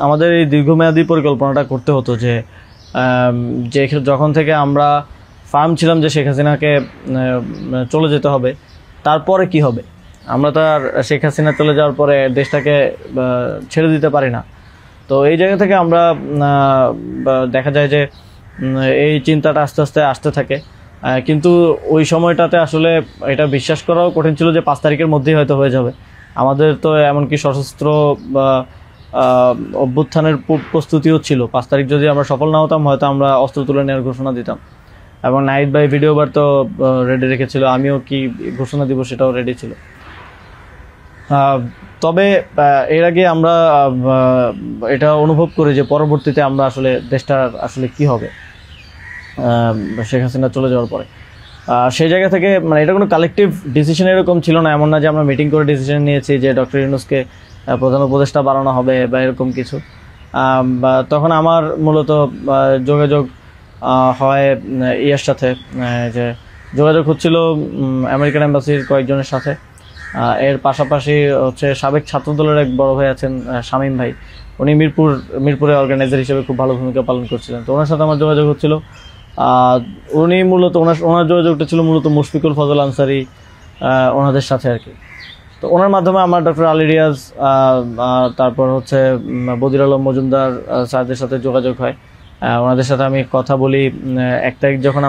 আমাদের এই দীর্ঘমেয়াদী পরিকল্পনাটা করতে হতো যে যখন থেকে আমরা ফার্ম ছিলাম যে শেখ হাসিনাকে চলে যেতে হবে, তারপরে কি হবে। আমরা তো আর শেখ হাসিনা চলে যাওয়ার পরে দেশটাকে ছেড়ে দিতে পারি না। তো এই জায়গা থেকে আমরা দেখা যায় যে এই চিন্তাটা আস্তে আস্তে আসতে থাকে। কিন্তু ওই সময়টাতে আসলে এটা বিশ্বাস করাও কঠিন ছিল যে 5 তারিখের মধ্যেই হয়তো হয়ে যাবে। আমাদের তো এমনকি সশস্ত্র অভ্যুত্থানের প্রস্তুতিও ছিল। 5 তারিখ যদি আমরা সফল না হতাম, হয়তো আমরা অস্ত্র তুলে নেওয়ার ঘোষণা দিতাম। এবং নাহিদ ভাই ভিডিওবার তো রেডি রেখেছিল, আমিও কি ঘোষণা দিব সেটাও রেডি ছিল। তবে এর আগে আমরা এটা অনুভব করি যে পরবর্তীতে আমরা আসলে দেশটার আসলে কি হবে শেখ হাসিনা চলে যাওয়ার পরে। সেই জায়গা থেকে মানে এটা কোনো কালেকটিভ ডিসিশন এরকম ছিল না, এমন না যে আমরা মিটিং করে ডিসিশন নিয়েছি যে ডক্টর ইউনূসকে প্রধান উপদেষ্টা বানানো হবে বা এরকম কিছু। তখন আমার মূলত যোগাযোগ হয় ইয়ের সাথে, যে যোগাযোগ হচ্ছিল আমেরিকান এম্বাসির কয়েকজনের সাথে। এর পাশাপাশি হচ্ছে সাবেক ছাত্রদলের এক বড় ভাই আছেন শামীম ভাই, উনি মিরপুরে অর্গানাইজার হিসেবে খুব ভালো ভূমিকা পালন করছিলেন। তো ওনার সাথে আমার যোগাযোগ হচ্ছিল। উনি মূলত ওনার যোগাযোগটা ছিল মূলত মুশফিকুল ফজল আনসারি ওনাদের সাথে আর কি। তো ওনার মাধ্যমে আমার ডক্টর আলী রিয়াজ, তারপর হচ্ছে বদির আলম মজুমদার স্যারদের সাথে যোগাযোগ হয়। ওনাদের সাথে আমি কথা বলি। 1 তারিখ যখন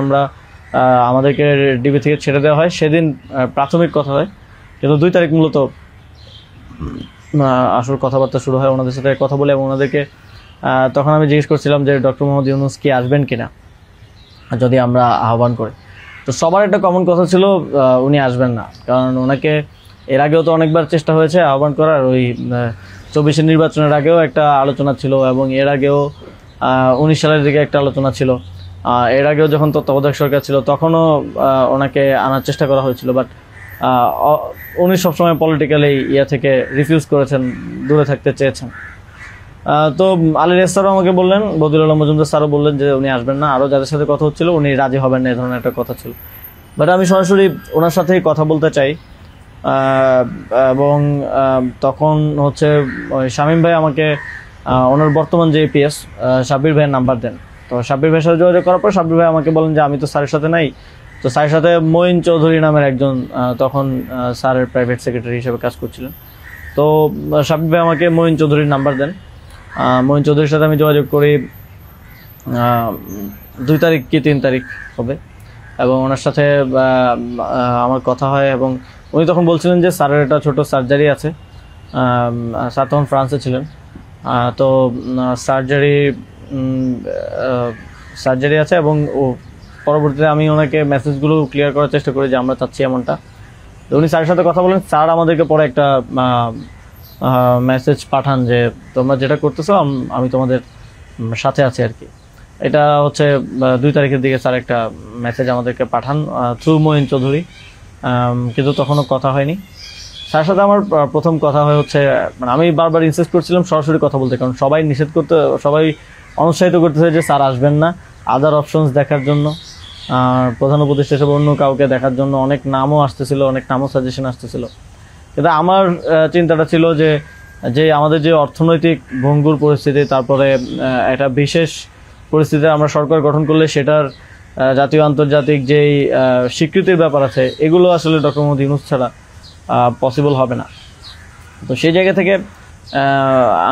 আমাদেরকে ডিবি থেকে ছেড়ে দেওয়া হয়, সেদিন প্রাথমিক কথা হয়, কিন্তু 2 তারিখ মূলত আসল কথাবার্তা শুরু হয়। ওনাদের সাথে কথা বলে এবং ওনাদেরকে তখন আমি জিজ্ঞেস করছিলাম যে ডক্টর মোহাম্মদ ইউনূস কি আসবেন কিনা যদি আমরা আহ্বান করি। তো সবার একটা কমন কথা ছিল উনি আসবেন না, কারণ ওনাকে এর আগেও তো অনেকবার চেষ্টা হয়েছে আহ্বান করার। ওই 24-এর নির্বাচনের আগেও একটা আলোচনা ছিল এবং এর আগেও 19 সালের দিকে একটা আলোচনা ছিল। এর আগেও যখন তত্ত্বাবধায়ক সরকার ছিল তখনও ওনাকে আনার চেষ্টা করা হয়েছিল, বাট উনি সবসময় পলিটিক্যালি থেকে রিফিউজ করেছেন, দূরে থাকতে চেয়েছেন। তো আলী রিয়াজ স্যারও আমাকে বললেন, বদির আলম মজুমদার স্যারও বললেন যে উনি আসবেন না। আরও যাদের সাথে কথা হচ্ছিল উনি রাজি হবেন না, এই ধরনের একটা কথা ছিল। বাট আমি সরাসরি ওনার সাথেই কথা বলতে চাই। এবং তখন হচ্ছে শামীম ভাই আমাকে ওনার বর্তমান যে এপিএস সাব্বির ভাইয়ের নাম্বার দেন। তো সাব্বির ভাইয়ের সাথে যোগাযোগ করার পর সাব্বির ভাই আমাকে বলেন যে আমি তো স্যারের সাথে নাই। তো স্যারের সাথে মঈন চৌধুরী নামের একজন তখন স্যারের প্রাইভেট সেক্রেটারি হিসেবে কাজ করছিলেন। তো সাব্বির ভাই আমাকে মঈন চৌধুরীর নাম্বার দেন। মঈন চৌধুরীর সাথে আমি যোগাযোগ করি 2 তারিখ কি 3 তারিখ হবে, এবং ওনার সাথে আমার কথা হয়। এবং উনি তখন বলছিলেন যে স্যারের একটা ছোটো সার্জারি আছে। স্যার তখন ফ্রান্সে ছিলেন। তো সার্জারি আছে এবং পরবর্তীতে আমি ওনাকে মেসেজগুলো ক্লিয়ার করার চেষ্টা করি যে আমরা চাচ্ছি এমনটা। তো উনি স্যারের সাথে কথা বলেন। স্যার আমাদেরকে পরে একটা মেসেজ পাঠান যে তোমরা যেটা করতেছো আমি তোমাদের সাথে আছি আর কি। এটা হচ্ছে 2 তারিখের দিকে স্যার একটা মেসেজ আমাদেরকে পাঠান থ্রু মঈন চৌধুরী, কিন্তু তখনও কথা হয়নি। স্যারের সাথে আমার প্রথম কথা হচ্ছে, মানে আমি বারবার ইনসিস্ট করছিলাম সরাসরি কথা বলতে, কারণ সবাই অনুৎসাহিত করতেছে যে স্যার আসবেন না, আদার অপশনস দেখার জন্য, প্রধান উপদেষ্টা হিসেবে অন্য কাউকে দেখার জন্য অনেক নামও আসতেছিল, অনেক নামও সাজেশন আসতেছিল। কিন্তু আমার চিন্তাটা ছিল যে আমাদের যে অর্থনৈতিক ভঙ্গুর পরিস্থিতি, তারপরে একটা বিশেষ পরিস্থিতিতে আমরা সরকার গঠন করলে সেটার জাতীয় আন্তর্জাতিক যেই স্বীকৃতির ব্যাপার আছে, এগুলো আসলে ডক্টর মোহাম্মদ ইউনূস ছাড়া পসিবল হবে না। তো সেই জায়গা থেকে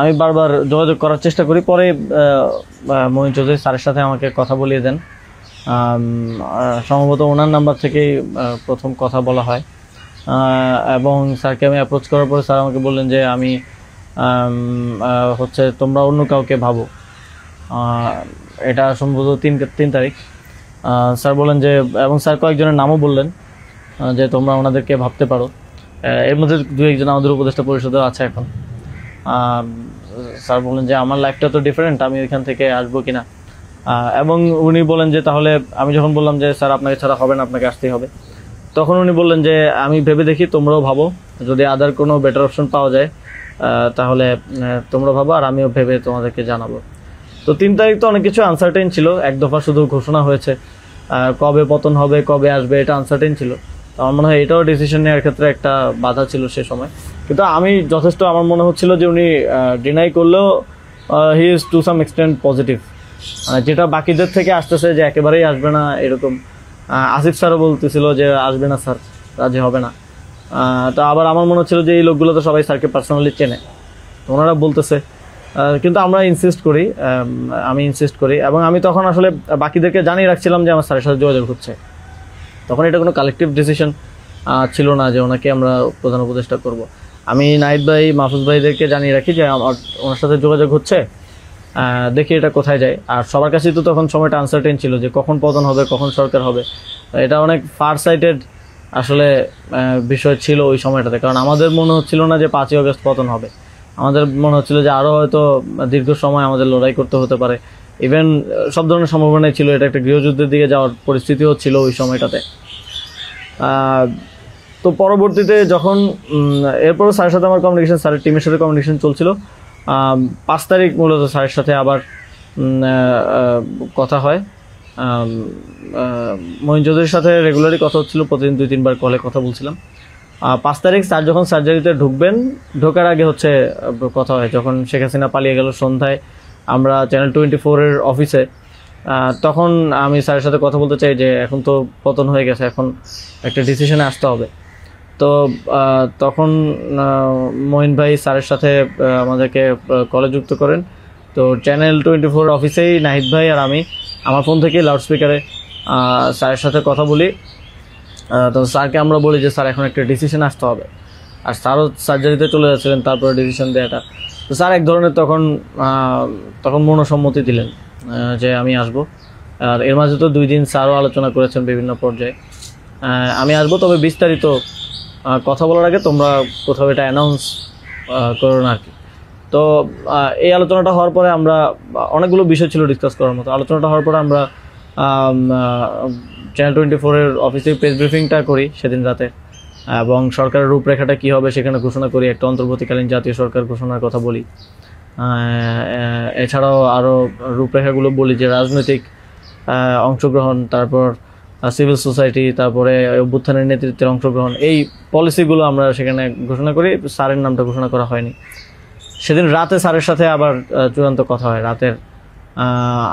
আমি বারবার যোগাযোগ করার চেষ্টা করি। পরে মঈন চৌধুরী স্যারের সাথে আমাকে কথা বলিয়ে দেন। সম্ভবত ওনার নাম্বার থেকেই প্রথম কথা বলা হয়। এবং স্যারকে আমি অ্যাপ্রোচ করার পরে স্যার আমাকে বললেন যে আমি হচ্ছে তোমরা অন্য কাউকে ভাবো। এটা সম্ভবত 3 তারিখ। স্যার বললেন যে, এবং স্যার কয়েকজনের নামও বললেন যে তোমরা ওনাদেরকে ভাবতে পারো। এর মধ্যে 2-1 জন আমাদের উপদেষ্টা পরিষদেও আছে এখন। স্যার বললেন যে আমার লাইফটা তো ডিফারেন্ট, আমি ওইখান থেকে আসবো কিনা। এবং উনি বলেন যে তাহলে, আমি যখন বললাম যে স্যার আপনাকে ছাড়া হবে না, আপনাকে আসতেই হবে, তখন উনি বললেন যে আমি ভেবে দেখি, তোমরাও ভাবো, যদি আদার কোনো বেটার অপশন পাওয়া যায় তাহলে তোমরা ভাবো, আর আমিও ভেবে তোমাদেরকে জানাবো। তো 3 তারিখ তো অনেক কিছু আনসার্টেন ছিল। এক দফা শুধু ঘোষণা হয়েছে, কবে পতন হবে, কবে আসবে, এটা আনসার্টেন ছিল। আমার মনে হয় এটাও ডিসিশন নেওয়ার ক্ষেত্রে একটা বাধা ছিল সে সময়। কিন্তু আমি যথেষ্ট, আমার মনে হচ্ছিল যে উনি ডিনাই করলেও he is to some extent positive, যেটা বাকিদের থেকে আসতেছে যে একেবারেই আসবে না এরকম। আসিফ স্যারও বলতেছিল যে আসবে না স্যার, রাজি হবে না। তো আবার আমার মনে হচ্ছিল যে এই লোকগুলো তো সবাই স্যারকে পার্সোনালি চেনে, তো ওনারা বলতেছে, কিন্তু আমরা ইনসিস্ট করি, আমি ইনসিস্ট করি, এবং আমি তখন আসলে বাকিদেরকে জানিয়ে রাখছিলাম যে আমার স্যারের সাথে যোগাযোগ হচ্ছে। তখন এটা কোনো কালেকটিভ ডিসিশন ছিল না যে ওনাকে আমরা প্রধান উপদেষ্টা করব। আমি নাহিদ ভাই, মাহফুজ ভাইদেরকে জানিয়ে রাখি যে আমার ওনার সাথে যোগাযোগ হচ্ছে, দেখি এটা কোথায় যায়। আর সবার কাছেই তো তখন সময়টা আনসার্টেন ছিল যে কখন পতন হবে, কখন সরকার হবে। এটা অনেক ফার সাইটেড আসলে বিষয় ছিল ওই সময়টাতে, কারণ আমাদের মনে হচ্ছিল না যে 5ই আগস্ট পতন হবে, আমাদের মনে হচ্ছিল যে আরও হয়তো দীর্ঘ সময় আমাদের লড়াই করতে হতে পারে। ইভেন সব ধরনের সম্ভাবনাই ছিল, এটা একটা গৃহযুদ্ধের দিকে যাওয়ার পরিস্থিতিও ছিল ওই সময়টাতে। তো পরবর্তীতে যখন এরপরও স্যারের সাথে আমার কমিউনিকেশন, স্যারের টিমের সাথে কমিউনিকেশন চলছিল। 5 তারিখ মূলত স্যারের সাথে আবার কথা হয়। মঈন চৌধুরীর সাথে রেগুলারই কথা হচ্ছিল, প্রতিদিন 2-3 বার কলে কথা বলছিলাম। 5 তারিখ স্যার যখন সার্জারিতে ঢুকবেন, ঢোকার আগে হচ্ছে কথা হয়, যখন শেখ হাসিনা পালিয়ে গেল সন্ধ্যায় আমরা চ্যানেল 24-এর অফিসে। তখন আমি স্যারের সাথে কথা বলতে চাই যে এখন তো পতন হয়ে গেছে, এখন একটা ডিসিশনে আসতে হবে। তো তখন মঈন ভাই স্যারের সাথে আমাদেরকে কলে যুক্ত করেন। তো চ্যানেল 24 অফিসেই নাহিদ ভাই আর আমি আমার ফোন থেকে লাউডস্পিকারে স্যারের সাথে কথা বলি। তো স্যারকে আমরা বলি যে স্যার এখন একটা ডিসিশন আসতে হবে, আর স্যারও সার্জারিতে চলে যাচ্ছিলেন তারপরে ডিসিশন দেওয়াটা। তো স্যার এক ধরনের তখন মনোসম্মতি দিলেন যে আমি আসবো। আর এর মাঝে তো 2 দিন স্যারও আলোচনা করেছেন বিভিন্ন পর্যায়ে, আমি আসবো, তবে বিস্তারিত কথা বলার আগে তোমরা কোথাও এটা অ্যানাউন্স করো না আর কি। তো এই আলোচনাটা হওয়ার পরে আমরা অনেকগুলো বিষয় ছিল ডিসকাস করার মতো। আলোচনাটা হওয়ার পরে আমরা চ্যানেল 24-এর অফিসে প্রেস ব্রিফিংটা করি সেদিন রাতে, এবং সরকারের রূপরেখাটা কী হবে সেখানে ঘোষণা করি, একটা অন্তর্বর্তীকালীন জাতীয় সরকার ঘোষণার কথা বলি। এছাড়াও আরও রূপরেখাগুলো বলি যে রাজনৈতিক অংশগ্রহণ, তারপর সিভিল সোসাইটি, তারপরে অভ্যুত্থানের নেতৃত্বের অংশগ্রহণ, এই পলিসিগুলো আমরা সেখানে ঘোষণা করি। স্যারের নামটা ঘোষণা করা হয়নি। সেদিন রাতে স্যারের সাথে আবার চূড়ান্ত কথা হয়, রাতের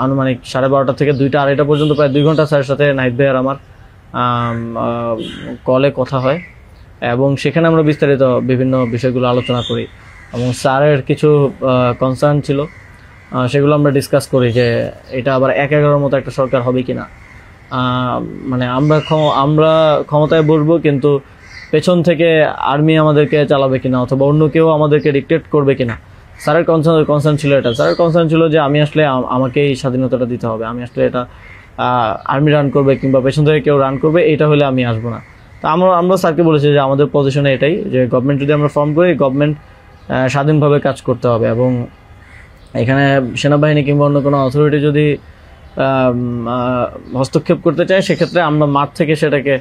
আনুমানিক 12:30 থেকে 2টা-2:30 পর্যন্ত প্রায় 2 ঘন্টা স্যারের সাথে নাহিদ ভাই আর আমার কলে কথা হয়, এবং সেখানে আমরা বিস্তারিত বিভিন্ন বিষয়গুলো আলোচনা করি, এবং স্যারের কিছু কনসার্ন ছিল সেগুলো আমরা ডিসকাস করি যে এটা আবার 1-11 মতো একটা সরকার হবে কিনা, মানে আমরা ক্ষমতায় বসবো কিন্তু পেছন থেকে আর্মি আমাদেরকে চালাবে কিনা, অথবা অন্য কেউ আমাদেরকে ডিক্টেট করবে কিনা। স্যারের কনসার্ন ছিল এটা। স্যারের কনসার্ন ছিল যে আমি আসলে আমাকেই স্বাধীনতাটা দিতে হবে, আমি আসলে এটা আর্মি রান করবে কিংবা পেছন থেকে কেউ রান করবে এটা হলে আমি আসবো না। তো আমরা স্যারকে বলেছি যে আমাদের পজিশনে এটাই, যে গভর্নমেন্ট যদি আমরা ফর্ম করি, গভর্নমেন্ট স্বাধীনভাবে কাজ করতে হবে, এবং এখানে সেনাবাহিনী কিংবা অন্য কোনো অথরিটি যদি হস্তক্ষেপ করতে চায় সেক্ষেত্রে আমরা মাঠ থেকে সেটাকে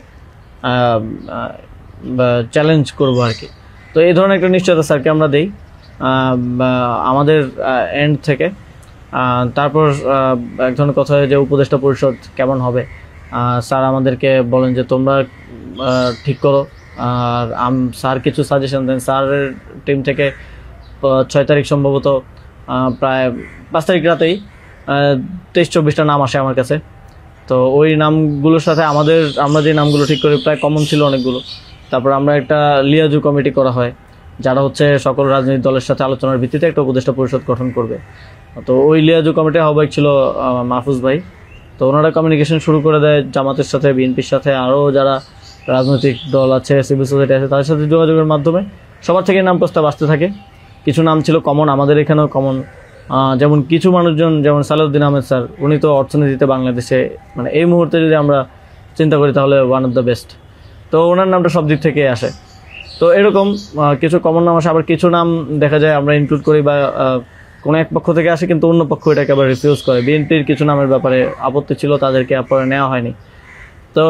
চ্যালেঞ্জ করবো আর কি। তো এই ধরনের একটা নিশ্চয়তা স্যারকে আমরা দিই আমাদের এন্ড থেকে। তারপর এক ধরনের কথা হয় যে উপদেষ্টা পরিষদ কেমন হবে, স্যার আমাদেরকে বলেন যে তোমরা ঠিক করো, আর স্যার কিছু সাজেশন দেন। স্যারের টিম থেকে 6 তারিখ সম্ভবত প্রায় 5 তারিখ রাতেই 23-24টা নাম আসে আমার কাছে। তো ওই নামগুলোর সাথে আমরা যে নামগুলো ঠিক করি প্রায় কমন ছিল অনেকগুলো। তারপর আমরা একটা লিয়াজু কমিটি করা হয়, যারা হচ্ছে সকল রাজনৈতিক দলের সাথে আলোচনার ভিত্তিতে একটা উপদেষ্টা পরিষদ গঠন করবে। তো ওই লিয়াজু কমিটির আহ্বায়ক ছিল মাহফুজ ভাই। তো ওনারা কমিউনিকেশন শুরু করে দেয় জামাতের সাথে, বিএনপির সাথে, আরও যারা রাজনৈতিক দল আছে, সিভিল সোসাইটি আছে, তাদের সাথে যোগাযোগের মাধ্যমে সবার থেকে নাম প্রস্তাব আসতে থাকে। কিছু নাম ছিল কমন, আমাদের এখানেও কমন, যেমন কিছু মানুষজন, যেমন সালাউদ্দিন আহমেদ স্যার, উনি তো অর্থনীতিতে বাংলাদেশে মানে এই মুহূর্তে যদি আমরা চিন্তা করি তাহলে ওয়ান অফ দ্য বেস্ট। তো ওনার নামটা সব দিক থেকে আসে। তো এরকম কিছু কমন নাম আসে, আবার কিছু নাম দেখা যায় আমরা ইনক্লুড করি বা কোনো এক পক্ষ থেকে আসে কিন্তু অন্য পক্ষ এটাকে আবার রিফিউজ করে। বিএনপির কিছু নামের ব্যাপারে আপত্তি ছিল, তাদেরকে পরে নেওয়া হয়নি। তো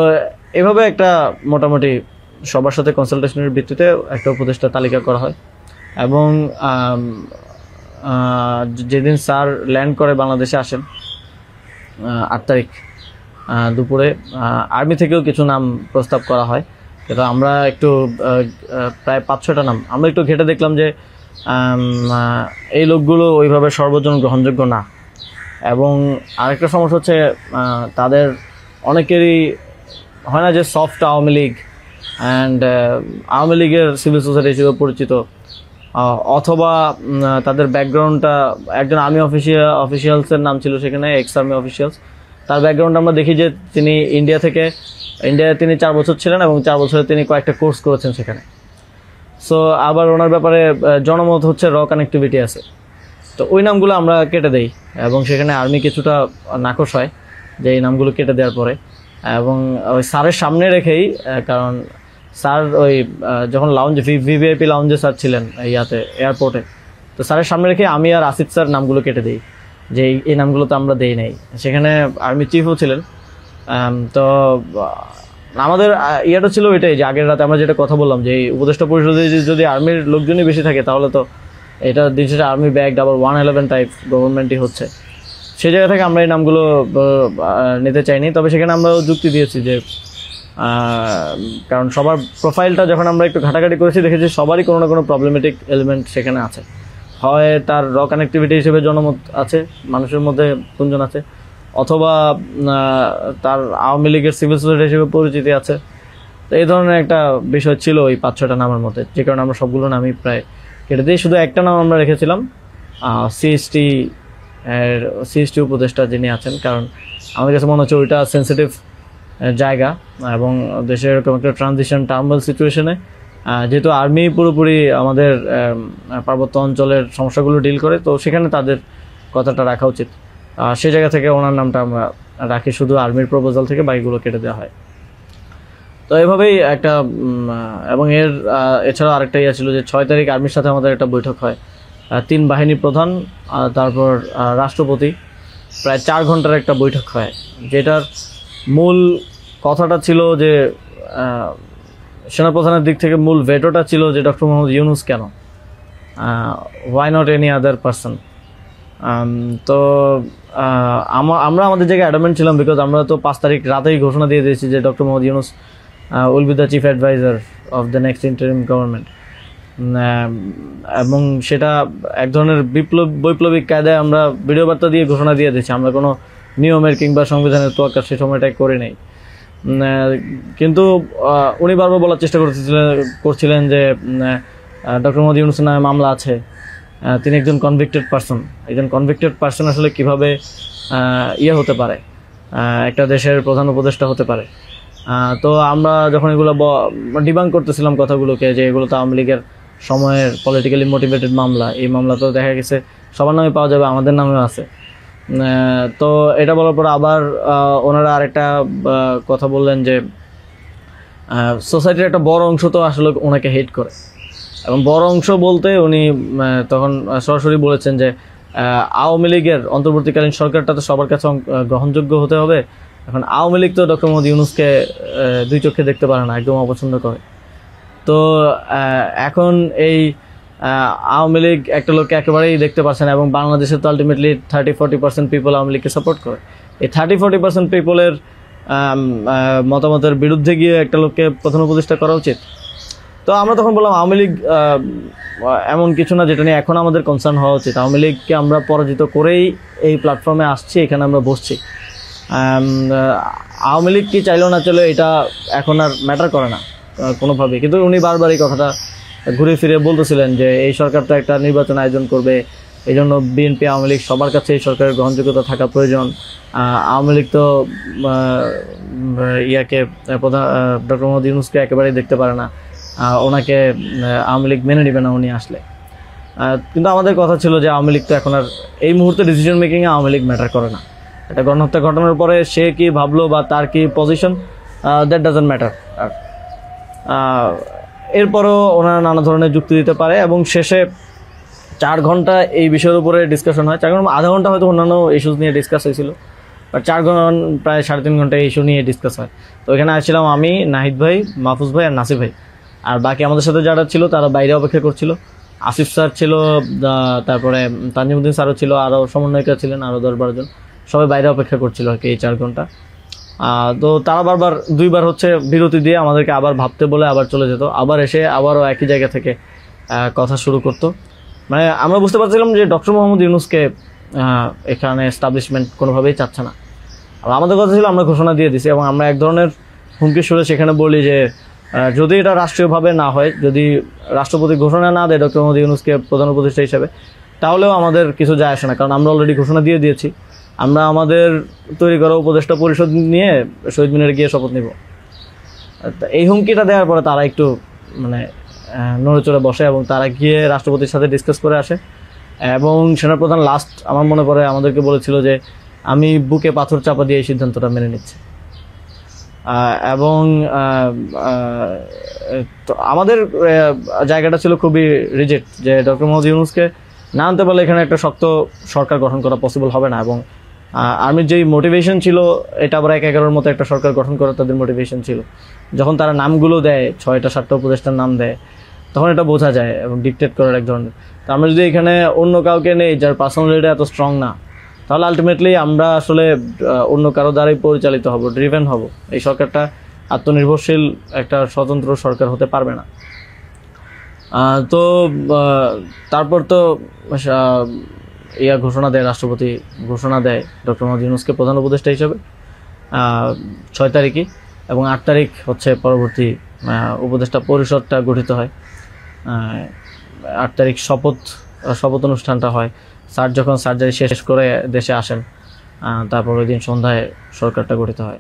এভাবে একটা মোটামুটি সবার সাথে কনসালটেশনের ভিত্তিতে একটা উপদেষ্টা তালিকা করা হয়, এবং যেদিন স্যার ল্যান্ড করে বাংলাদেশে আসেন 8 তারিখ দুপুরে, আর্মি থেকেও কিছু নাম প্রস্তাব করা হয়। কিন্তু আমরা একটু প্রায় 5-6টা নাম আমরা একটু ঘেটে দেখলাম যে এই লোকগুলো ওইভাবে সর্বজন গ্রহণযোগ্য না। এবং আরেকটা সমস্যা হচ্ছে তাদের অনেকেরই হয় না যে সফট আওয়ামী লীগ অ্যান্ড আওয়ামী লীগের সিভিল সোসাইটি হিসেবে পরিচিত, অথবা তাদের ব্যাকগ্রাউন্ডটা একজন আর্মি অফিসিয়ালসের নাম ছিল সেখানে, এক্স আর্মি অফিসিয়ালস। তার ব্যাকগ্রাউন্ড আমরা দেখি যে তিনি ইন্ডিয়ায় তিনি 4 বছর ছিলেন এবং 4 বছরে তিনি কয়েকটা কোর্স করেছেন সেখানে। সো আবার ওনার ব্যাপারে জনমত হচ্ছে র কানেক্টিভিটি আছে, তো ওই নামগুলো আমরা কেটে দেই এবং সেখানে আর্মি কিছুটা নাকশ হয় যে এই নামগুলো কেটে দেওয়ার পরে। এবং ওই স্যারের সামনে রেখেই, কারণ স্যার ওই যখন ভিভিআইপি লাউঞ্জে স্যার ছিলেন এয়ারপোর্টে, তো স্যারের সামনে রেখে আমি আর আসিফ স্যার নামগুলো কেটে দিই যে এই নামগুলো তো আমরা দেই নাই। সেখানে আর্মি চিফও ছিলেন। তো আমাদের ইয়েটা ছিল এটাই যে আগের রাতে আমরা যেটা কথা বললাম যে এই উপদেষ্টা পরিষদে যদি আর্মির লোকজনই বেশি থাকে তাহলে তো এটা দিন শেষে আর্মি ব্যাগড আবার 111 টাইপ গভর্নমেন্টই হচ্ছে। সেই জায়গা থেকে আমরা এই নামগুলো নিতে চাইনি। তবে সেখানে আমরা যুক্তি দিয়েছি যে কারণ সবার প্রোফাইলটা যখন আমরা একটু ঘাটাঘাটি করেছি দেখেছি সবারই কোনো না কোনো প্রবলেমেটিক এলিমেন্ট সেখানে আছে। হয় তার র কানেক্টিভিটি হিসেবে জনমত আছে, মানুষের মধ্যে গুঞ্জন আছে, অথবা তার আওয়ামী লীগের সিভিল সোসাইটি হিসেবে পরিচিতি আছে। তো এই ধরনের একটা বিষয় ছিল ওই 5-6টা নামের মধ্যে, যে কারণে আমরা সবগুলো নামই প্রায় কেটে দিই। শুধু একটা নাম আমরা রেখেছিলাম সিএসটি উপদেষ্টা যিনি আছেন, কারণ আমাদের কাছে মনে হচ্ছে ওইটা সেন্সিটিভ জায়গা এবং দেশের এরকম একটা ট্রানজিশন টার্মাল সিচুয়েশনে যেহেতু আর্মি পুরোপুরি আমাদের পার্বত্য অঞ্চলের সমস্যাগুলো ডিল করে, তো সেখানে তাদের কথাটা রাখা উচিত। সেই জায়গা থেকে ওনার নামটা আমরা রাখি, শুধু আর্মির প্রপোজাল থেকে বাকিগুলো কেটে দেওয়া হয়। তো এভাবেই একটা এবং এছাড়াও আরেকটা ইয়ে ছিল যে 6 তারিখ আর্মির সাথে আমাদের একটা বৈঠক হয়, 3 বাহিনী প্রধান তারপর রাষ্ট্রপতি, প্রায় 4 ঘন্টার একটা বৈঠক হয়। যেটার মূল কথাটা ছিল যে সেনাপ্রধানের দিক থেকে মূল ভেটোটা ছিল যে ডক্টর মোহাম্মদ ইউনূস কেন, why not any other person. তো আমরা আমাদের জায়গায় অ্যাডামেন্ট ছিলাম, বিকজ আমরা তো 5 তারিখ রাতেই ঘোষণা দিয়ে দিয়েছি যে doctor Muhammad Yunus will be the chief adviser of the next interim government. এবং সেটা এক ধরনের বৈপ্লবিক কায়দায় আমরা ভিডিও বার্তা দিয়ে ঘোষণা দিয়ে দিয়েছি, আমরা কোনো নিয়মের কিংবা সংবিধানের তোয়াক্কা সে সময়টাই করে নেই। কিন্তু উনি বারবার বলার চেষ্টা করছিলেন যে ডক্টর মোহাম্মদ ইউনূসের নামে মামলা আছে, তিনি একজন কনভিক্টেড পার্সন আসলে কিভাবে হতে পারে, একটা দেশের প্রধান উপদেষ্টা হতে পারে। তো আমরা যখন এগুলো ডিবাঙ্ক করতেছিলাম কথাগুলোকে যে এগুলো তো আওয়ামী লীগের সময়ের পলিটিক্যালি মোটিভেটেড মামলা, এই মামলা তো দেখা গেছে সবার নামে পাওয়া যাবে, আমাদের নামেও আছে। তো এটা বলার পর আবার ওনারা আরেকটা কথা বললেন যে সোসাইটির একটা বড় অংশ তো আসলে ওনাকে হেট করে, এবং বড় অংশ বলতে উনি তখন সরাসরি বলেছেন যে আওয়ামী লীগের অন্তর্বর্তীকালীন সরকারটা তো সবার কাছে গ্রহণযোগ্য হতে হবে। এখন আওয়ামী লীগ তো ডক্টর মোহাম্মদ ইউনূসকে 2 চোখে দেখতে পারে না, একদম অপছন্দ করে। তো এখন এই আওয়ামী লীগ একটা লোককে একেবারেই দেখতে পারছে না, এবং বাংলাদেশে তো আলটিমেটলি 30-40% পিপল আওয়ামী লীগকে সাপোর্ট করে। এই 30-40% পিপলের মতামতের বিরুদ্ধে গিয়ে একটা লোককে প্রধান উপদেষ্টা করা উচিত। তো আমরা তখন বললাম আওয়ামী লীগ এমন কিছু না যেটা নিয়ে এখন আমাদের কনসার্ন হওয়া উচিত। আওয়ামী লীগকে আমরা পরাজিত করেই এই প্ল্যাটফর্মে আসছি, এখানে আমরা বসছি। আওয়ামী লীগ কি চাইলেও না চলে এটা এখন আর ম্যাটার করে না কোনোভাবেই। কিন্তু উনি বারবার এই কথাটা ঘুরে ফিরে বলতেছিলেন যে এই সরকার তো একটা নির্বাচন আয়োজন করবে, এই জন্য বিএনপি আওয়ামী লীগ সবার কাছে এই সরকারের গ্রহণযোগ্যতা থাকা প্রয়োজন। আওয়ামী লীগ তো ডক্টর মোহাম্মদ ইউনূসকে একেবারেই দেখতে পারে না, ওনাকে আওয়ামী লীগ মেনে নেবে না উনি আসলে। কিন্তু আমাদের কথা ছিল যে আওয়ামী লীগ তো এখন আর এই মুহূর্তে ডিসিশন মেকিংয়ে আওয়ামী লীগ ম্যাটার করে না। একটা গণহত্যা ঘটনার পরে সে কি ভাবলো বা তার কি পজিশন, দ্যাট ডাজন্ট ম্যাটার। এরপরও ওনারা নানা ধরনের যুক্তি দিতে পারে, এবং শেষে 4 ঘন্টা এই বিষয়ের উপরে ডিসকাশন হয়। 4 ঘন্টা, আধা ঘন্টা হয়তো অন্যান্য ইস্যুস নিয়ে ডিসকাস হয়েছিল, বাট 4 ঘন্টা প্রায় 3.5 ঘন্টা এই ইস্যু নিয়ে ডিসকাস হয়। তো এখানে আসছিলাম আমি, নাহিদ ভাই, মাহফুজ ভাই আর নাসিফ ভাই, আর বাকি আমাদের সাথে যারা ছিল তারা বাইরে অপেক্ষা করছিল। আসিফ স্যার ছিল, তারপরে তানজিমুদ্দিন স্যারও ছিল, আরও সমন্বয়িকা ছিলেন আরও 10-12 জন, সবাই বাইরে অপেক্ষা করছিল আর কি এই 4 ঘন্টা। তো তারা বারবার 2বার হচ্ছে বিরতি দিয়ে আমাদেরকে আবার ভাবতে বলে আবার চলে যেত, আবার এসে আবারও একই জায়গা থেকে কথা শুরু করতো। মানে আমরা বুঝতে পারছিলাম যে ডক্টর মোহাম্মদ ইউনূসকে এখানে এস্টাবলিশমেন্ট কোনোভাবেই চাচ্ছে না। আর আমাদের কথা ছিল আমরা ঘোষণা দিয়ে দিছি এবং আমরা এক ধরনের হুমকি সুরে সেখানে বলি যে যদি এটা রাষ্ট্রীয়ভাবে না হয়, যদি রাষ্ট্রপতি ঘোষণা না দেয় ডক্টর মোহাম্মদ ইউনূসকে প্রধান উপদেষ্টা হিসেবে, তাহলেও আমাদের কিছু যায় আসে না, কারণ আমরা অলরেডি ঘোষণা দিয়ে দিয়েছি। আমরা আমাদের তৈরি করা উপদেষ্টা পরিষদ নিয়ে শহীদ মিনারে গিয়ে শপথ নিব। এই হুমকিটা দেওয়ার পরে তারা একটু মানে নড়েচড়ে বসে এবং তারা গিয়ে রাষ্ট্রপতির সাথে ডিসকাস করে আসে। এবং সেনাপ্রধান লাস্ট আমার মনে পড়ে আমাদেরকে বলেছিল যে আমি বুকে পাথর চাপা দিয়ে এই সিদ্ধান্তটা মেনে নিচ্ছি। এবং তো আমাদের জায়গাটা ছিল খুবই রিজেক্ট যে ডক্টর মোহাম্মদ ইউনূসকে না আনতে পারলে এখানে একটা শক্ত সরকার গঠন করা পসিবল হবে না। এবং আর্মির যেই মোটিভেশন ছিল এটা আবার ১/১১-র মতো একটা সরকার গঠন করার তাদের মোটিভেশন ছিল। যখন তারা নামগুলো দেয় ৬টা-৭টা উপদেষ্টার নাম দেয় তখন এটা বোঝা যায় এবং ডিকটেট করার এক ধরনের। তো আমরা যদি এখানে অন্য কাউকে নেই যার পার্সোনালিটি এত স্ট্রং না, তাহলে আলটিমেটলি আমরা আসলে অন্য কারো দ্বারাই পরিচালিত হব, ড্রিভেন হব। এই সরকারটা আত্মনির্ভরশীল একটা স্বতন্ত্র সরকার হতে পারবে না। তো তারপর তো ঘোষণা দেয়, রাষ্ট্রপতি ঘোষণা দেয় ডক্টর মোহাম্মদ ইউনূসকে প্রধান উপদেষ্টা হিসেবে ৬ তারিখই, এবং ৮ তারিখ হচ্ছে পরবর্তী উপদেষ্টা পরিষদটা গঠিত হয়। ৮ তারিখ শপথ অনুষ্ঠানটা হয়। স্যার যখন সার্জারি শেষ করে দেশে আসেন তারপর ওই দিন সন্ধ্যায় সরকারটা গঠিত হয়।